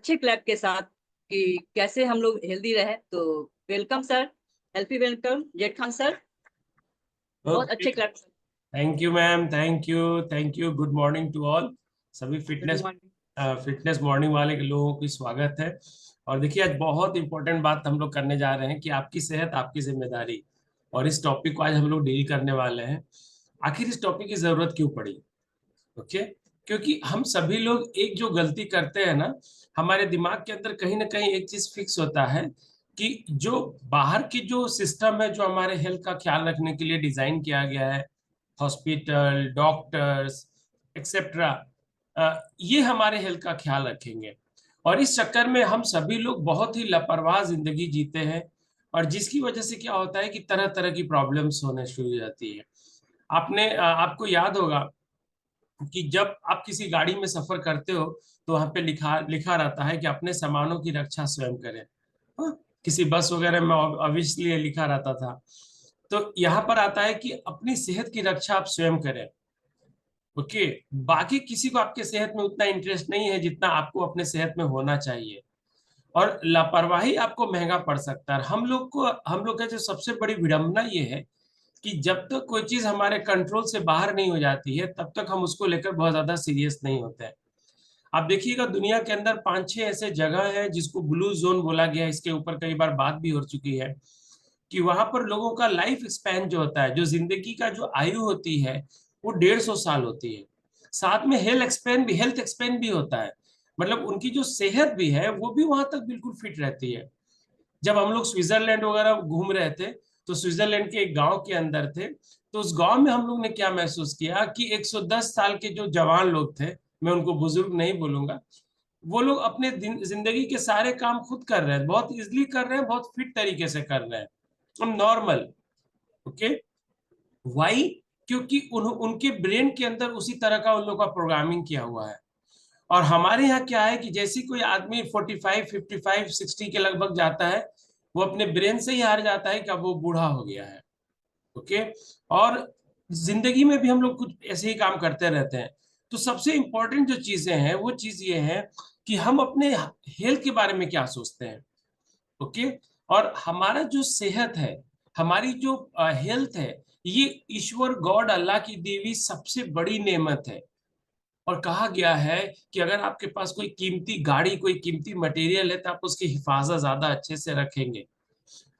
अच्छे क्लैप के साथ कि कैसे हम लोग हेल्दी रहे। तो वेलकम सर, हेल्पी वेलकम जेड खान सर। बहुत ओके। अच्छे clap. Thank you ma'am, thank you good morning to all. सभी good fitness morning. Fitness morning वाले के लोगों की स्वागत है। और देखिए, आज बहुत इंपॉर्टेंट बात हम लोग करने जा रहे हैं कि आपकी सेहत आपकी जिम्मेदारी। और इस टॉपिक को आज हम लोग डील करने वाले हैं। आखिर इस टॉपिक की जरूरत क्यों पड़ी? ओके। क्योंकि हम सभी लोग एक जो गलती करते हैं ना, हमारे दिमाग के अंदर कहीं ना कहीं एक चीज फिक्स होता है कि जो बाहर की जो सिस्टम है, जो हमारे हेल्थ का ख्याल रखने के लिए डिजाइन किया गया है, हॉस्पिटल, डॉक्टर्स, एक्सेट्रा, ये हमारे हेल्थ का ख्याल रखेंगे। और इस चक्कर में हम सभी लोग बहुत ही लापरवाह जिंदगी जीते हैं। और जिसकी वजह से क्या होता है कि तरह तरह की प्रॉब्लम्स होने शुरू हो जाती है। आपको याद होगा कि जब आप किसी गाड़ी में सफर करते हो तो वहां पे लिखा लिखा रहता है कि अपने सामानों की रक्षा स्वयं करें। हाँ, किसी बस वगैरह में ऑब्वियसली लिखा रहता था। तो यहाँ पर आता है कि अपनी सेहत की रक्षा आप स्वयं करें। ओके। बाकी किसी को आपके सेहत में उतना इंटरेस्ट नहीं है जितना आपको अपने सेहत में होना चाहिए। और लापरवाही आपको महंगा पड़ सकता है। हम लोग का जो सबसे बड़ी विडंबना ये है कि जब तक कोई चीज हमारे कंट्रोल से बाहर नहीं हो जाती है तब तक हम उसको लेकर बहुत ज्यादा सीरियस नहीं होते हैं। आप देखिएगा, दुनिया के अंदर पांच छह ऐसे जगह हैं जिसको ब्लू जोन बोला गया है। इसके ऊपर कई बार बात भी हो चुकी है कि वहां पर लोगों का लाइफ स्पैन जो होता है, जो जिंदगी का जो आयु होती है, वो 150 साल होती है। साथ में हेल्थ एक्सपेन भी होता है। मतलब उनकी जो सेहत भी है वो भी वहां तक बिल्कुल फिट रहती है। जब हम लोग स्विट्जरलैंड वगैरह घूम रहे थे तो स्विट्जरलैंड के एक गांव के अंदर थे। तो उस गांव में हम लोग ने क्या महसूस किया कि 110 साल के जो जवान लोग थे, मैं उनको बुजुर्ग नहीं बोलूंगा, वो लोग अपने जिंदगी के सारे काम खुद कर रहे हैं, बहुत इजली कर रहे हैं, बहुत फिट तरीके से कर रहे हैं, हम नॉर्मल। ओके। वाई? क्योंकि उनके ब्रेन के अंदर उसी तरह का उन लोग का प्रोग्रामिंग किया हुआ है। और हमारे यहाँ क्या है कि जैसे कोई आदमी 45, 55, 60 के लगभग जाता है, वो अपने ब्रेन से ही हार जाता है कि अब वो बूढ़ा हो गया है। ओके। और जिंदगी में भी हम लोग कुछ ऐसे ही काम करते रहते हैं। तो सबसे इंपॉर्टेंट जो चीजें हैं वो चीज ये है कि हम अपने हेल्थ के बारे में क्या सोचते हैं। ओके। और हमारा जो सेहत है, हमारी जो हेल्थ है, ये ईश्वर गॉड अल्लाह की दी हुई सबसे बड़ी नेमत है। और कहा गया है कि अगर आपके पास कोई कीमती गाड़ी, कोई कीमती मटेरियल है तो आप उसकी हिफाजत ज्यादा अच्छे से रखेंगे।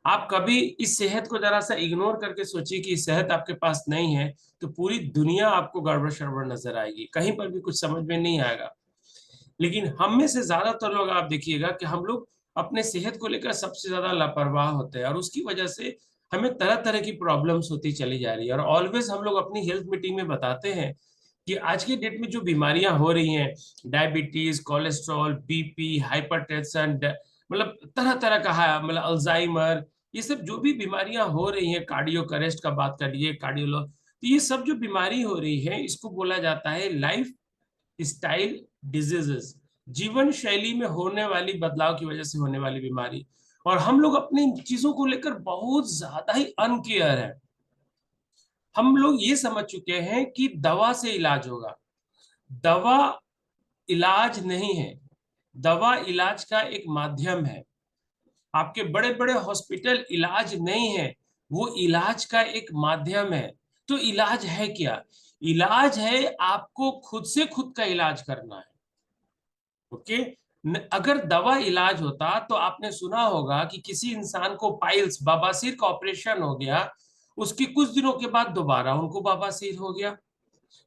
आप कभी इस सेहत को जरा सा इग्नोर करके सोचिए कि सेहत आपके पास नहीं है तो पूरी दुनिया आपको गड़बड़ शड़बड़ नजर आएगी, कहीं पर भी कुछ समझ में नहीं आएगा। लेकिन हम में से ज्यादातर लोग आप देखिएगा कि हम लोग अपने सेहत को लेकर सबसे ज्यादा लापरवाह होते हैं, और उसकी वजह से हमें तरह तरह की प्रॉब्लम्स होती चली जा रही है। और ऑलवेज हम लोग अपनी हेल्थ मीटिंग में बताते हैं कि आज की डेट में जो बीमारियां हो रही हैं, डायबिटीज, कोलेस्ट्रॉल, बीपी, हाइपरटेंशन, मतलब तरह तरह का है, मतलब अल्जाइमर, ये सब जो भी बीमारियां हो रही हैं, कार्डियो अरेस्ट का बात कर लीजिए, कार्डियोलो, तो ये सब जो बीमारी हो रही है इसको बोला जाता है लाइफ स्टाइल डिजीजेस। जीवन शैली में होने वाली बदलाव की वजह से होने वाली बीमारी। और हम लोग अपनी इन चीजों को लेकर बहुत ज्यादा ही अनकेयर है। हम लोग ये समझ चुके हैं कि दवा से इलाज होगा। दवा इलाज नहीं है। दवा इलाज का एक माध्यम है। आपके बड़े बड़े हॉस्पिटल इलाज नहीं है, वो इलाज का एक माध्यम है। तो इलाज है क्या? इलाज है आपको खुद से खुद का इलाज करना है। ओके। अगर दवा इलाज होता तो आपने सुना होगा कि किसी इंसान को पाइल्स, बवासीर का ऑपरेशन हो गया, उसके कुछ दिनों के बाद दोबारा उनको बवासीर हो गया।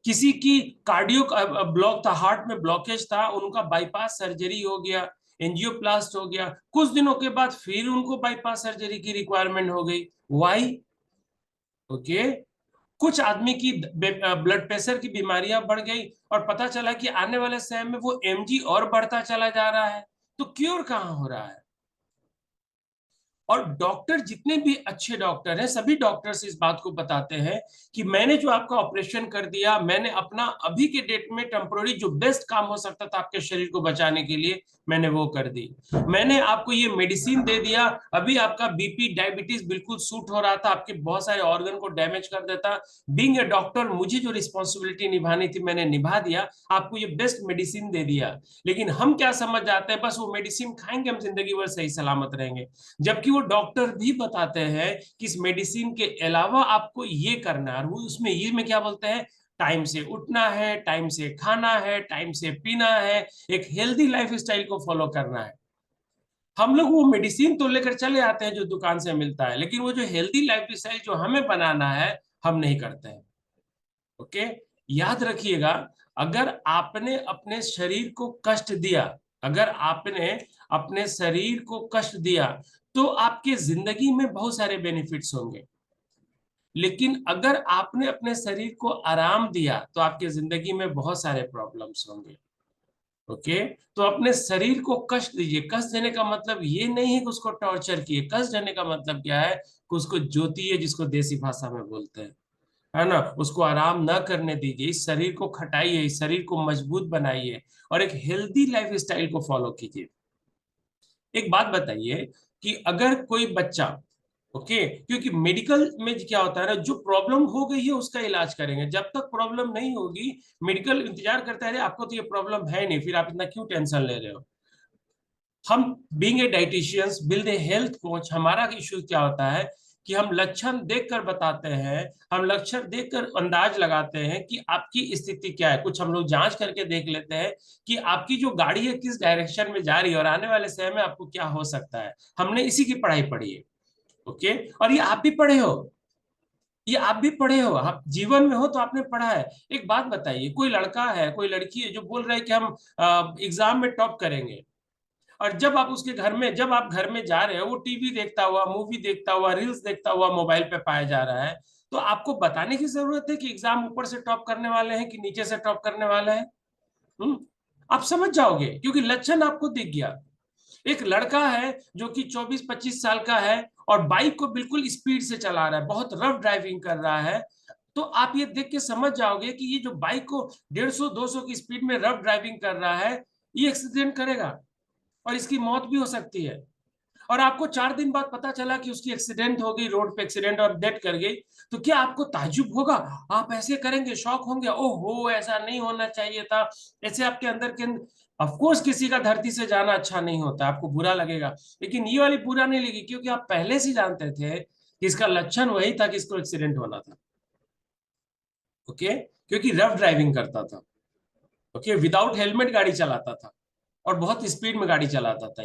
किसी की कार्डियो ब्लॉक था, हार्ट में ब्लॉकेज था, उनका बाईपास सर्जरी हो गया, एंजियोप्लास्ट हो गया, कुछ दिनों के बाद फिर उनको बाईपास सर्जरी की रिक्वायरमेंट हो गई। वाई? ओके। कुछ आदमी की ब्लड प्रेशर की बीमारियां बढ़ गई और पता चला कि आने वाले समय में वो एमजी और बढ़ता चला जा रहा है। तो क्योर कहाँ हो रहा है? और डॉक्टर जितने भी अच्छे डॉक्टर हैं, सभी डॉक्टर्स इस बात को बताते हैं कि मैंने जो आपका ऑपरेशन कर दिया, मैंने अपना अभी के डेट में टेम्पोररी जो बेस्ट काम हो सकता था आपके शरीर को बचाने के लिए, मैंने वो कर दी। मैंने आपको ये मेडिसिन दे दिया, अभी आपका बीपी डायबिटीज बिल्कुल सूट हो रहा था, आपके बहुत सारे ऑर्गन को डैमेज कर देता। बीइंग ए डॉक्टर मुझे जो रिस्पॉन्सिबिलिटी निभानी थी मैंने निभा दिया, आपको ये बेस्ट मेडिसिन दे दिया। लेकिन हम क्या समझ जाते हैं, बस वो मेडिसिन खाएंगे हम जिंदगी भर सही सलामत रहेंगे। जबकि वो डॉक्टर भी बताते हैं कि इस मेडिसिन के अलावा आपको ये करना है, और वो उसमें ये में क्या बोलते हैं, टाइम से उठना है, टाइम से खाना है, टाइम से पीना है, एक हेल्दी लाइफ स्टाइल को फॉलो करना है। हम लोग वो मेडिसिन तो लेकर चले आते हैं जो दुकान से मिलता है, लेकिन वो जो हेल्दी लाइफ स्टाइल जो हमें बनाना है, हम नहीं करते हैं। ओके, याद रखिएगा, अगर आपने अपने शरीर को कष्ट दिया, अगर आपने अपने शरीर को कष्ट दिया, तो आपके जिंदगी में बहुत सारे बेनिफिट्स होंगे। लेकिन अगर आपने अपने शरीर को आराम दिया, तो आपके जिंदगी में बहुत सारे प्रॉब्लम्स होंगे। ओके, तो अपने शरीर को कष्ट दीजिए। कष्ट देने का मतलब ये नहीं है कि उसको टॉर्चर किए। कष्ट देने का मतलब क्या है कि उसको जोतिए, जिसको देसी भाषा में बोलते हैं, है ना। उसको आराम न करने दीजिए, इस शरीर को खटाइए, इस शरीर को मजबूत बनाइए, और एक हेल्दी लाइफ स्टाइल को फॉलो कीजिए। एक बात बताइए कि अगर कोई बच्चा, ओके, क्योंकि मेडिकल में क्या होता है ना, जो प्रॉब्लम हो गई है उसका इलाज करेंगे, जब तक प्रॉब्लम नहीं होगी मेडिकल इंतजार करता है, आपको तो ये प्रॉब्लम है नहीं, फिर आप इतना क्यों टेंशन ले रहे हो। हम being a dietitians, build a health coach, हमारा इशू क्या होता है कि हम लक्षण देखकर बताते हैं, हम लक्षण देखकर अंदाज लगाते हैं कि आपकी स्थिति क्या है। कुछ हम लोग जांच करके देख लेते हैं कि आपकी जो गाड़ी है किस डायरेक्शन में जा रही है और आने वाले समय में आपको क्या हो सकता है। हमने इसी की पढ़ाई पढ़ी है। ओके, और ये आप भी पढ़े हो, ये आप भी पढ़े हो, आप जीवन में हो तो आपने पढ़ा है। एक बात बताइए, कोई लड़का है, कोई लड़की है जो बोल रहा है कि हम एग्जाम में टॉप करेंगे, और जब आप घर में जा रहे हो, वो टीवी देखता हुआ, मूवी देखता हुआ, रील्स देखता हुआ मोबाइल पे पाया जा रहा है, तो आपको बताने की जरूरत है कि एग्जाम ऊपर से टॉप करने वाले हैं कि नीचे से टॉप करने वाले हैं। हम्म आप समझ जाओगे, क्योंकि लक्षण आपको दिख गया। एक लड़का है जो कि 24-25 साल का है, और बाइक को बिल्कुल स्पीड से चला रहा है, बहुत रफ ड्राइविंग कर रहा है, तो आप ये देख के समझ जाओगे कि ये जो बाइक को 150-200 की स्पीड में रफ ड्राइविंग कर रहा है, ये एक्सीडेंट करेगा और इसकी मौत भी हो सकती है। और आपको 4 दिन बाद पता चला कि उसकी एक्सीडेंट हो गई, रोड पे एक्सीडेंट, और डेथ कर गई, तो क्या आपको ताज्जुब होगा? आप ऐसे करेंगे, शॉक होंगे, ओहो ऐसा नहीं होना चाहिए था, ऐसे आपके अंदर के ऑफ कोर्स किसी का धरती से जाना अच्छा नहीं होता, आपको बुरा लगेगा, लेकिन ये वाली बुरा नहीं लगी, क्योंकि आप पहले से जानते थे कि इसका लक्षण वही था कि इसको एक्सीडेंट होना था। ओके, क्योंकि रफ ड्राइविंग करता था, ओके, विदाउट हेलमेट गाड़ी चलाता था, और बहुत स्पीड में गाड़ी चलाता था।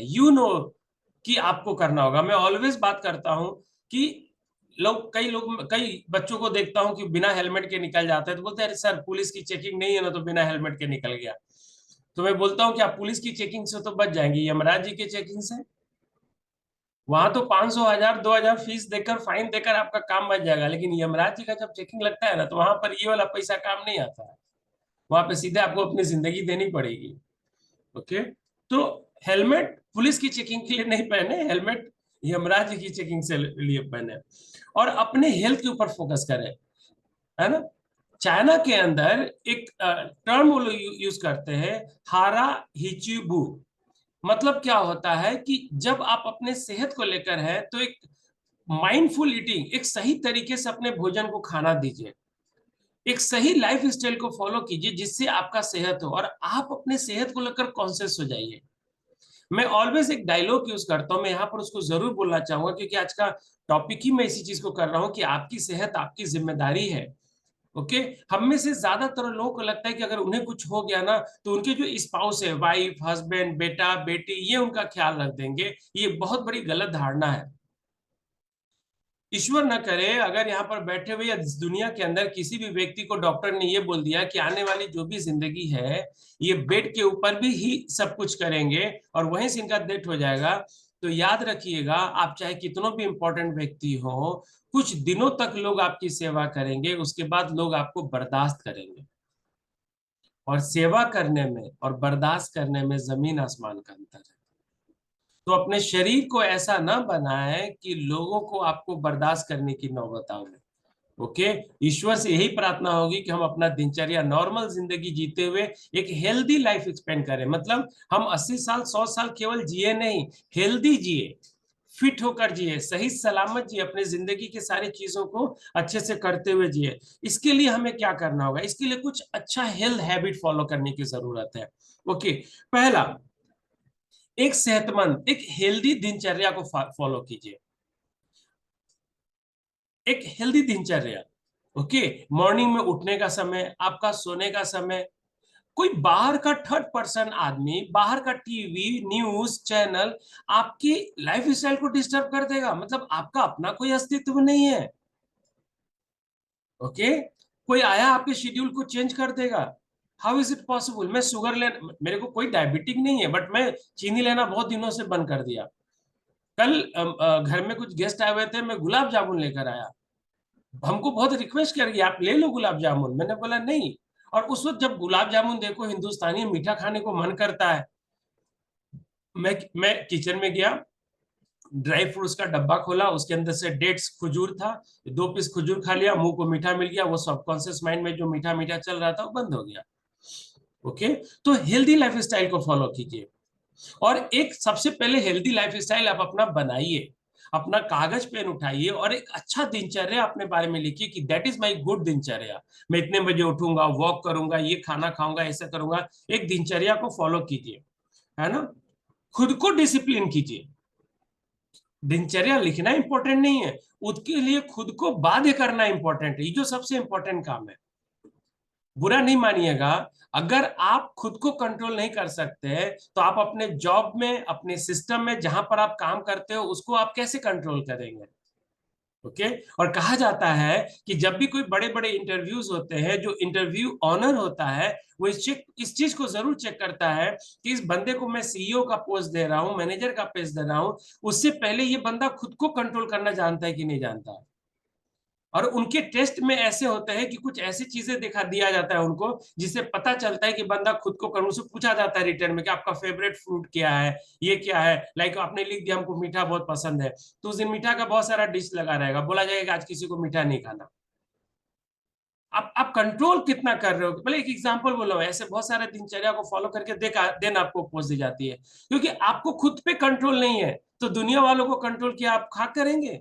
कि आपको करना होगा। मैं ऑलवेज बात करता हूं कि कई बच्चों को देखता हूं कि बिना हेलमेट के निकल जाते हैं, तो बोलते हैं अरे सर पुलिस की चेकिंग नहीं है ना, तो बिना हेलमेट के निकल गया। तो मैं बोलता हूँ कि आप पुलिस की चेकिंग से तो बच जाएंगे, यमराज जी के चेकिंग से वहां तो 500, 1000, 2000 फीस देकर, फाइन देकर आपका काम बच जाएगा, लेकिन यमराज जी का जब चेकिंग लगता है ना, तो वहां पर ये वाला पैसा काम नहीं आता है। वहां पे सीधे आपको अपनी जिंदगी देनी पड़ेगी। ओके, तो हेलमेट पुलिस की चेकिंग के लिए नहीं पहने, हेलमेट यमराज की चेकिंग से लिए पहने, और अपने हेल्थ के ऊपर फोकस करें, है ना। चाइना के अंदर एक टर्म वो लोग यूज करते हैं, हारा हिचिबू। मतलब क्या होता है कि जब आप अपने सेहत को लेकर है, तो एक माइंडफुल ईटिंग, एक सही तरीके से अपने भोजन को खाना दीजिए, एक सही लाइफ स्टाइल को फॉलो कीजिए जिससे आपका सेहत हो, और आप अपने सेहत को लेकर कॉन्शियस हो जाइए। मैं ऑलवेज एक डायलॉग यूज करता हूं, मैं यहाँ पर उसको जरूर बोलना चाहूंगा, क्योंकि आज का टॉपिक ही मैं इसी चीज को कर रहा हूँ कि आपकी सेहत आपकी जिम्मेदारी है। ओके, हम में से ज्यादातर लोगों को लगता है कि अगर उन्हें कुछ हो गया ना, तो उनके जो स्पाउस है, वाइफ, हस्बैंड, बेटा, बेटी, ये उनका ख्याल रख देंगे। ये बहुत बड़ी गलत धारणा है। ईश्वर न करे अगर यहाँ पर बैठे हुए या इस दुनिया के अंदर किसी भी व्यक्ति को डॉक्टर ने ये बोल दिया कि आने वाली जो भी जिंदगी है, ये बेड के ऊपर भी ही सब कुछ करेंगे और वहीं से इनका डेथ हो जाएगा, तो याद रखिएगा, आप चाहे कितनों भी इंपॉर्टेंट व्यक्ति हो, कुछ दिनों तक लोग आपकी सेवा करेंगे, उसके बाद लोग आपको बर्दाश्त करेंगे। और सेवा करने में और बर्दाश्त करने में जमीन आसमान का अंतर है। तो अपने शरीर को ऐसा ना बनाए कि लोगों को आपको बर्दाश्त करने की नौबत आवे। ओके, ईश्वर से यही प्रार्थना होगी कि हम अपना दिनचर्या नॉर्मल जिंदगी जीते हुए एक हेल्दी लाइफ स्पेंड करें। मतलब हम 80 साल 100 साल केवल जिए नहीं, हेल्दी जिए, फिट होकर जिए, सही सलामत जिए, अपने जिंदगी की सारी चीजों को अच्छे से करते हुए जिए। इसके लिए हमें क्या करना होगा? इसके लिए कुछ अच्छा हेल्थ हैबिट फॉलो करने की जरूरत है। ओके, पहला, एक सेहतमंद एक हेल्दी दिनचर्या को फॉलो कीजिए। एक हेल्दी दिनचर्या। ओके, मॉर्निंग में उठने का समय, आपका सोने का समय। कोई बाहर का थर्ड पर्सन आदमी, बाहर का टीवी न्यूज चैनल आपकी लाइफ स्टाइल को डिस्टर्ब कर देगा। मतलब आपका अपना कोई अस्तित्व नहीं है। ओके, कोई आया आपके शेड्यूल को चेंज कर देगा। How is it possible? मैं शुगर ले, मेरे को कोई डायबिटिक नहीं है, बट मैं चीनी लेना बहुत दिनों से बंद कर दिया। कल घर में कुछ गेस्ट आए हुए थे, मैं गुलाब जामुन लेकर आया। हमको बहुत रिक्वेस्ट कर आप ले लो गुलाब जामुन, मैंने बोला नहीं। और उस वक्त जब गुलाब जामुन देखो, हिंदुस्तानी मीठा खाने को मन करता है। मैं किचन में गया, ड्राई फ्रूट्स का डब्बा खोला, उसके अंदर से डेट्स खजूर था, 2 पीस खजूर खा लिया, मुंह को मीठा मिल गया, वो सबकॉन्शियस माइंड में जो मीठा मीठा चल रहा था वो बंद हो गया। ओके, तो हेल्दी लाइफ स्टाइल को फॉलो कीजिए। और एक सबसे पहले हेल्दी लाइफ स्टाइल आप अपना बनाइए। अपना कागज पेन उठाइए और एक अच्छा दिनचर्या अपने बारे में लिखिए कि दैट इज माय गुड दिनचर्या। मैं इतने बजे उठूंगा, वॉक करूंगा, ये खाना खाऊंगा, ऐसा करूंगा। एक दिनचर्या को फॉलो कीजिए, है ना। खुद को डिसिप्लिन कीजिए। दिनचर्या लिखना इंपॉर्टेंट नहीं है, उसके लिए खुद को बाध्य करना इंपॉर्टेंट है। ये जो सबसे इंपॉर्टेंट काम है। बुरा नहीं मानिएगा, अगर आप खुद को कंट्रोल नहीं कर सकते तो आप अपने जॉब में, अपने सिस्टम में जहां पर आप काम करते हो, उसको आप कैसे कंट्रोल करेंगे? ओके, और कहा जाता है कि जब भी कोई बड़े बड़े इंटरव्यूज होते हैं, जो इंटरव्यू ऑनर होता है वो इस चीज को जरूर चेक करता है कि इस बंदे को मैं सीईओ का पोस्ट दे रहा हूं, मैनेजर का पोस्ट दे रहा हूं, उससे पहले ये बंदा खुद को कंट्रोल करना जानता है कि नहीं जानता है। और उनके टेस्ट में ऐसे होते हैं कि कुछ ऐसी चीजें दिखा दिया जाता है उनको, जिससे पता चलता है कि बंदा खुद को कर, उससे पूछा जाता है रिटर्न में कि आपका फेवरेट फ्रूट क्या है, ये क्या है। लाइक आपने लिख दिया हमको मीठा बहुत पसंद है, तो उस दिन मीठा का बहुत सारा डिश लगा रहेगा, बोला जाएगा कि आज किसी को मीठा नहीं खाना। आप कंट्रोल कितना कर रहे हो? पहले एक एग्जांपल बोलो, ऐसे बहुत सारे दिनचर्या को फॉलो करके देखा देन आपको पोस्ट दी जाती है। क्योंकि आपको खुद पे कंट्रोल नहीं है, तो दुनिया वालों को कंट्रोल किया आप खा करेंगे?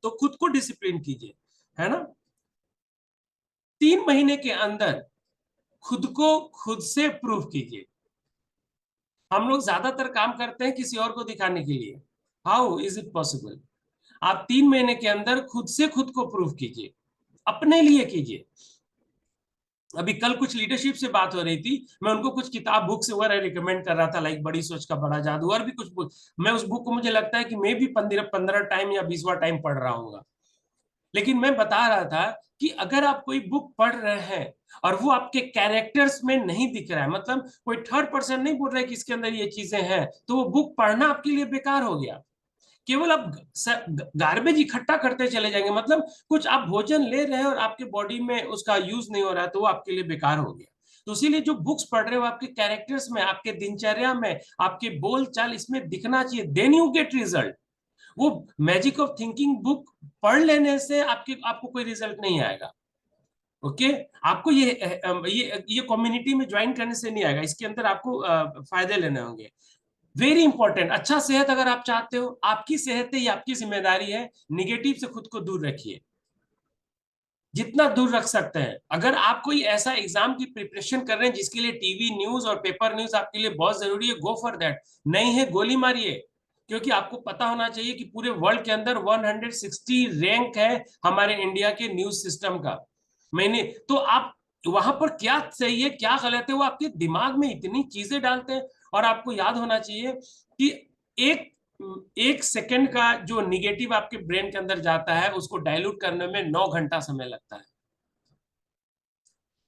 तो खुद को डिसिप्लिन कीजिए, है ना। 3 महीने के अंदर खुद को खुद से प्रूव कीजिए। हम लोग ज्यादातर काम करते हैं किसी और को दिखाने के लिए। How is it possible? आप 3 महीने के अंदर खुद से खुद को प्रूव कीजिए, अपने लिए कीजिए। अभी कल कुछ लीडरशिप से बात हो रही थी, मैं उनको कुछ किताब बुक्स वगैरह रिकमेंड कर रहा था, लाइक बड़ी सोच का बड़ा जादू, और भी कुछ बुक। मैं उस बुक को, मुझे लगता है कि मैं भी 15 टाइम या 20वां टाइम पढ़ रहा हूँ। लेकिन मैं बता रहा था कि अगर आप कोई बुक पढ़ रहे हैं और वो आपके कैरेक्टर्स में नहीं दिख रहा है, मतलब कोई थर्ड पर्सन नहीं बोल रहा है कि इसके अंदर ये चीजें हैं, तो वो बुक पढ़ना आपके लिए बेकार हो गया। केवल आप गार्बेज इकट्ठा करते चले जाएंगे। मतलब कुछ आप भोजन ले रहे हैं और आपके बॉडी में उसका यूज नहीं हो रहा है, तो वो आपके लिए बेकार हो गया। तो इसीलिए जो बुक्स पढ़ रहे हो, आपके कैरेक्टर्स में, आपके दिनचर्या में, आपके बोल चाल, इसमें दिखना चाहिए, देन यू गेट रिजल्ट। वो मैजिक ऑफ थिंकिंग बुक पढ़ लेने से आपको कोई रिजल्ट नहीं आएगा। ओके, आपको ये कम्युनिटी में ज्वाइन करने से नहीं आएगा, इसके अंदर आपको फायदे लेने होंगे। वेरी इंपॉर्टेंट, अच्छा सेहत अगर आप चाहते हो, आपकी सेहत है, ये आपकी जिम्मेदारी है। निगेटिव से खुद को दूर रखिए, जितना दूर रख सकते हैं। अगर आप कोई ऐसा एग्जाम की प्रिपरेशन कर रहे हैं जिसके लिए टीवी न्यूज और पेपर न्यूज आपके लिए बहुत जरूरी है, गो फॉर दैट। नहीं है, गोली मारिए। क्योंकि आपको पता होना चाहिए कि पूरे वर्ल्ड के अंदर 160 रैंक है हमारे इंडिया के न्यूज सिस्टम का। मैंने तो आप वहां पर क्या सही है क्या गलत है, वो आपके दिमाग में इतनी चीजें डालते हैं। और आपको याद होना चाहिए कि एक एक सेकंड का जो निगेटिव आपके ब्रेन के अंदर जाता है, उसको डाइल्यूट करने में 9 घंटा समय लगता है।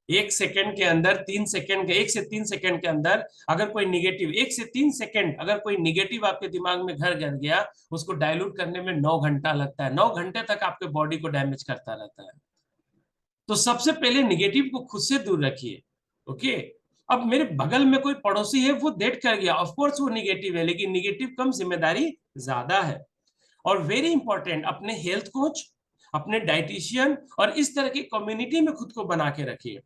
1 सेकंड के अंदर, 3 सेकंड के, 1 से 3 सेकंड के अंदर अगर कोई निगेटिव, 1 से 3 सेकंड अगर कोई निगेटिव आपके दिमाग में घर कर गया, उसको डाइल्यूट करने में 9 घंटा लगता है। 9 घंटे तक आपके बॉडी को डैमेज करता रहता है। तो सबसे पहले निगेटिव को खुद से दूर रखिए। ओके, अब मेरे बगल में कोई पड़ोसी है, वो डेट कर गया, ऑफ कोर्स वो निगेटिव है, लेकिन निगेटिव कम, जिम्मेदारी ज्यादा है। और वेरी इंपॉर्टेंट, अपने हेल्थ कोच, अपने डाइटिशियन और इस तरह की कम्युनिटी में खुद को बना के रखिए,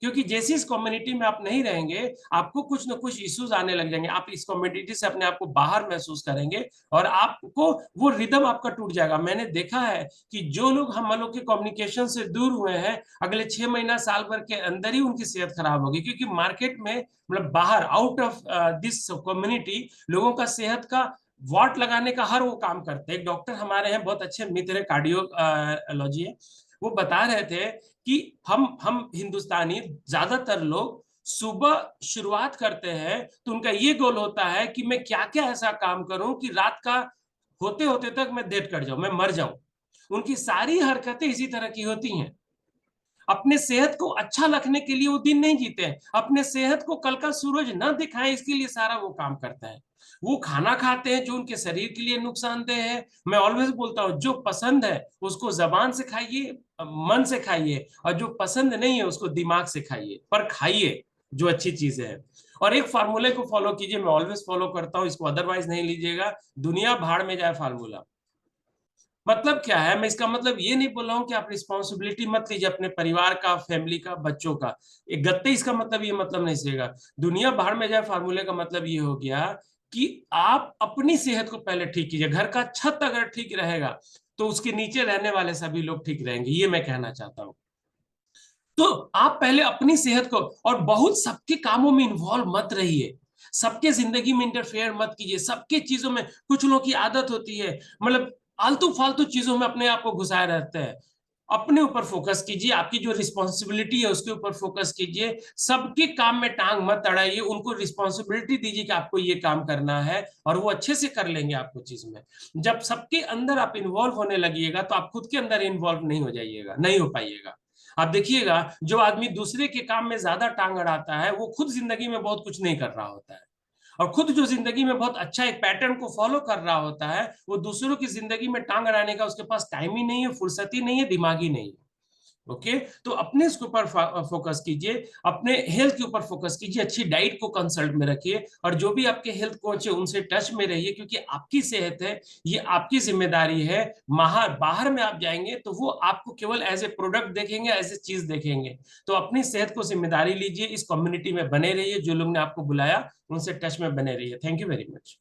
क्योंकि जैसे इस कम्युनिटी में आप नहीं रहेंगे, आपको कुछ ना कुछ इश्यूज आने लग जाएंगे, आप इस कम्युनिटी से अपने आप को बाहर महसूस करेंगे और आपको वो रिदम आपका टूट जाएगा। मैंने देखा है कि जो लोग हम लोग के कम्युनिकेशन से दूर हुए हैं, अगले 6 महीना साल भर के अंदर ही उनकी सेहत खराब होगी, क्योंकि मार्केट में, मतलब बाहर, आउट ऑफ दिस कम्युनिटी, लोगों का सेहत का वॉट लगाने का हर वो काम करते हैं। एक डॉक्टर हमारे हैं, बहुत अच्छे मित्र है, कार्डियोलॉजी है, वो बता रहे थे कि हम हिंदुस्तानी ज्यादातर लोग सुबह शुरुआत करते हैं तो उनका ये गोल होता है कि मैं क्या क्या ऐसा काम करूं कि रात का होते होते तक मैं डेड कर जाऊं, मैं मर जाऊं। उनकी सारी हरकतें इसी तरह की होती हैं। अपने सेहत को अच्छा रखने के लिए वो दिन नहीं जीते हैं, अपने सेहत को कल का सूरज न दिखाए इसके लिए सारा वो काम करते हैं। वो खाना खाते हैं जो उनके शरीर के लिए नुकसानदेह है। मैं ऑलवेज बोलता हूँ, जो पसंद है उसको जबान से खाइए, मन से खाइए, और जो पसंद नहीं है उसको दिमाग से खाइए, पर खाइए जो अच्छी चीजें हैं। और एक फार्मूले को फॉलो कीजिए, मैं ऑलवेज फॉलो करता हूँ इसको, अदरवाइज नहीं लीजिएगा। दुनिया भाड़ में जाए फार्मूला। मतलब क्या है, मैं इसका मतलब ये नहीं बोल रहा हूँ कि आप रिस्पॉन्सिबिलिटी मत लीजिए अपने परिवार का, फैमिली का, बच्चों का, एक गत्ते, इसका मतलब ये मतलब नहीं सीखेगा। दुनिया बाहर में जाए फार्मूले का मतलब ये हो गया कि आप अपनी सेहत को पहले ठीक कीजिए। घर का छत अगर ठीक रहेगा तो उसके नीचे रहने वाले सभी लोग ठीक रहेंगे, ये मैं कहना चाहता हूँ। तो आप पहले अपनी सेहत को, और बहुत सबके कामों में इन्वॉल्व मत रहिए, सबके जिंदगी में इंटरफेयर मत कीजिए, सबके चीजों में। कुछ लोगों की आदत होती है, मतलब आलतू फालतू चीजों में अपने आप को घुसाए रहते हैं। अपने ऊपर फोकस कीजिए, आपकी जो रिस्पॉन्सिबिलिटी है उसके ऊपर फोकस कीजिए। सबके काम में टांग मत अड़ाइए, उनको रिस्पॉन्सिबिलिटी दीजिए कि आपको ये काम करना है, और वो अच्छे से कर लेंगे आपको चीज में। जब सबके अंदर आप इन्वॉल्व होने लगिएगा तो आप खुद के अंदर इन्वॉल्व नहीं हो जाइएगा, नहीं हो पाइएगा। आप देखिएगा, जो आदमी दूसरे के काम में ज्यादा टांग अड़ाता है वो खुद जिंदगी में बहुत कुछ नहीं कर रहा होता है। और खुद जो जिंदगी में बहुत अच्छा एक पैटर्न को फॉलो कर रहा होता है, वो दूसरों की जिंदगी में टांग अड़ाने का उसके पास टाइम ही नहीं है, फुर्सत ही नहीं है, दिमाग ही नहीं है। ओके, तो अपने इसके ऊपर फोकस कीजिए, अपने हेल्थ के ऊपर फोकस कीजिए, अच्छी डाइट को कंसल्ट में रखिए, और जो भी आपके हेल्थ कोच है उनसे टच में रहिए, क्योंकि आपकी सेहत है, ये आपकी जिम्मेदारी है। बाहर में आप जाएंगे तो वो आपको केवल एज ए प्रोडक्ट देखेंगे, एज ए चीज देखेंगे। तो अपनी सेहत को जिम्मेदारी लीजिए, इस कम्युनिटी में बने रहिए, जो लोग ने आपको बुलाया उनसे टच में बने रहिए। Thank you very much.